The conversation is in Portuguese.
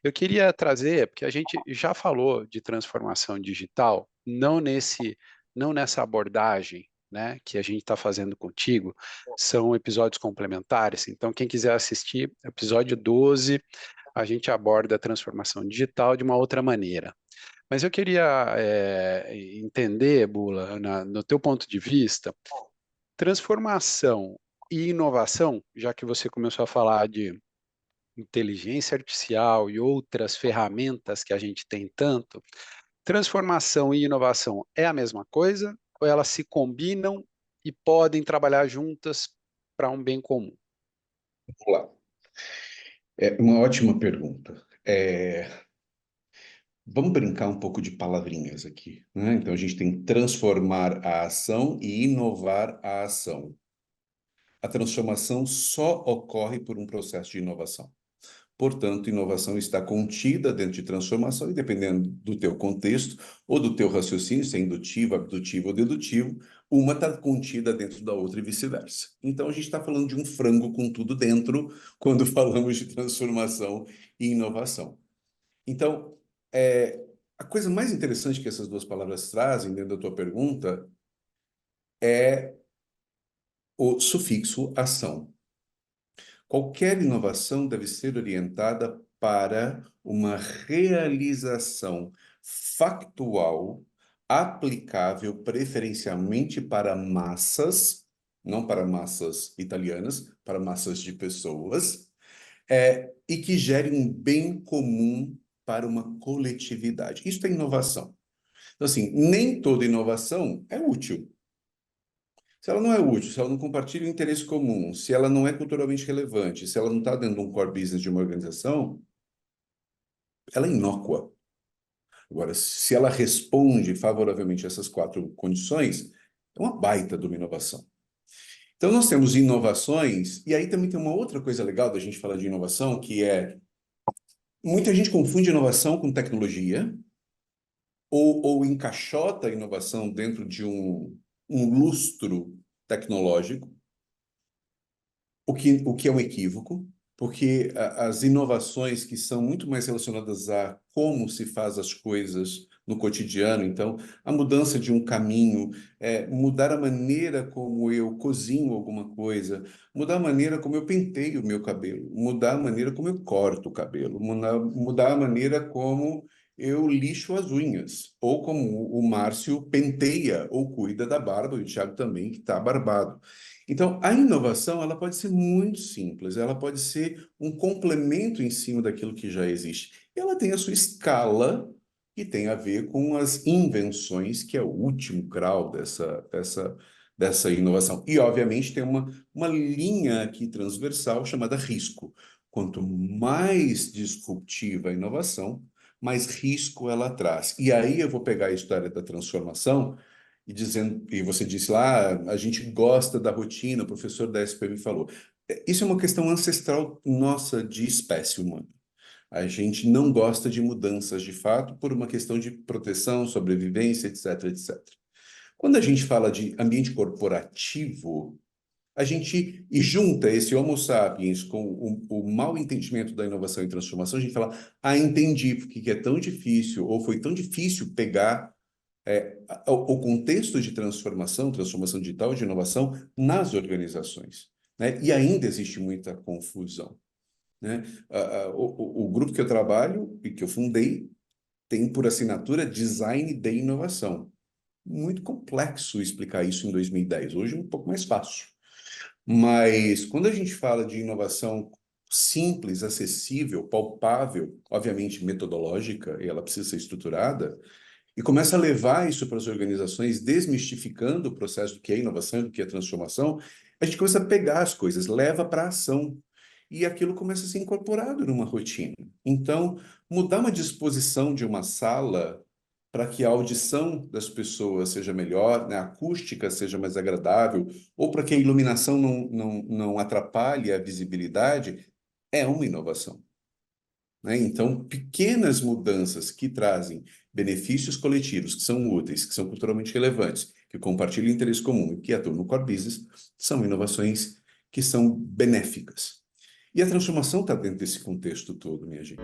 Eu queria trazer, porque a gente já falou de transformação digital, não nessa abordagem, né, que a gente está fazendo contigo, são episódios complementares. Então, quem quiser assistir, episódio 12, a gente aborda a transformação digital de uma outra maneira. Mas eu queria entender, Bula, no teu ponto de vista, transformação e inovação, já que você começou a falar de inteligência artificial e outras ferramentas que a gente tem tanto, transformação e inovação é a mesma coisa ou elas se combinam e podem trabalhar juntas para um bem comum? Vamos lá. É uma ótima pergunta. Vamos brincar um pouco de palavrinhas aqui, né? Então, a gente tem transformar a ação e inovar a ação. A transformação só ocorre por um processo de inovação. Portanto, inovação está contida dentro de transformação e dependendo do teu contexto ou do teu raciocínio, se é indutivo, abdutivo ou dedutivo, uma está contida dentro da outra e vice-versa. Então, a gente está falando de um frango com tudo dentro quando falamos de transformação e inovação. Então, a coisa mais interessante que essas duas palavras trazem dentro da tua pergunta é o sufixo ação. Qualquer inovação deve ser orientada para uma realização factual, aplicável preferencialmente para massas, não para massas italianas, para massas de pessoas, e que gere um bem comum para uma coletividade. Isso é inovação. Então, assim, nem toda inovação é útil. Se ela não é útil, se ela não compartilha o interesse comum, se ela não é culturalmente relevante, se ela não está dentro de um core business de uma organização, ela é inócua. Agora, se ela responde favoravelmente a essas quatro condições, é uma baita de uma inovação. Então, nós temos inovações, e aí também tem uma outra coisa legal da gente falar de inovação, que é muita gente confunde inovação com tecnologia, ou encaixota a inovação dentro de um lustro tecnológico, o que é um equívoco, porque as inovações que são muito mais relacionadas a como se faz as coisas no cotidiano, então, a mudança de um caminho, mudar a maneira como eu cozinho alguma coisa, mudar a maneira como eu penteio o meu cabelo, mudar a maneira como eu corto o cabelo, mudar a maneira como eu lixo as unhas, ou como o Márcio penteia ou cuida da barba, e o Thiago também, que está barbado. Então, a inovação, ela pode ser muito simples, ela pode ser um complemento em cima daquilo que já existe. Ela tem a sua escala, que tem a ver com as invenções, que é o último grau dessa inovação. E, obviamente, tem uma linha aqui transversal chamada risco. Quanto mais disruptiva a inovação, mais risco ela traz. E aí eu vou pegar a história da transformação e você disse lá, a gente gosta da rotina, o professor da SPM falou. Isso é uma questão ancestral nossa de espécie humana. A gente não gosta de mudanças de fato por uma questão de proteção, sobrevivência, etc, etc. Quando a gente fala de ambiente corporativo, a gente e junta esse Homo sapiens com o mau entendimento da inovação e transformação, a gente fala, entendi porque que é tão difícil, ou foi tão difícil pegar o contexto de transformação, transformação digital, de inovação nas organizações, né? E ainda existe muita confusão, né? O grupo que eu trabalho e que eu fundei tem por assinatura Design de Inovação. Muito complexo explicar isso em 2010. Hoje é um pouco mais fácil. Mas quando a gente fala de inovação simples, acessível, palpável, obviamente metodológica, e ela precisa ser estruturada, e começa a levar isso para as organizações, desmistificando o processo do que é inovação, do que é transformação, a gente começa a pegar as coisas, leva para a ação. E aquilo começa a ser incorporado numa rotina. Então, mudar uma disposição de uma sala para que a audição das pessoas seja melhor, né, a acústica seja mais agradável, ou para que a iluminação não atrapalhe a visibilidade, é uma inovação, né? Então, pequenas mudanças que trazem benefícios coletivos, que são úteis, que são culturalmente relevantes, que compartilham o interesse comum e que atuam no core business, são inovações que são benéficas. E a transformação está dentro desse contexto todo, minha gente.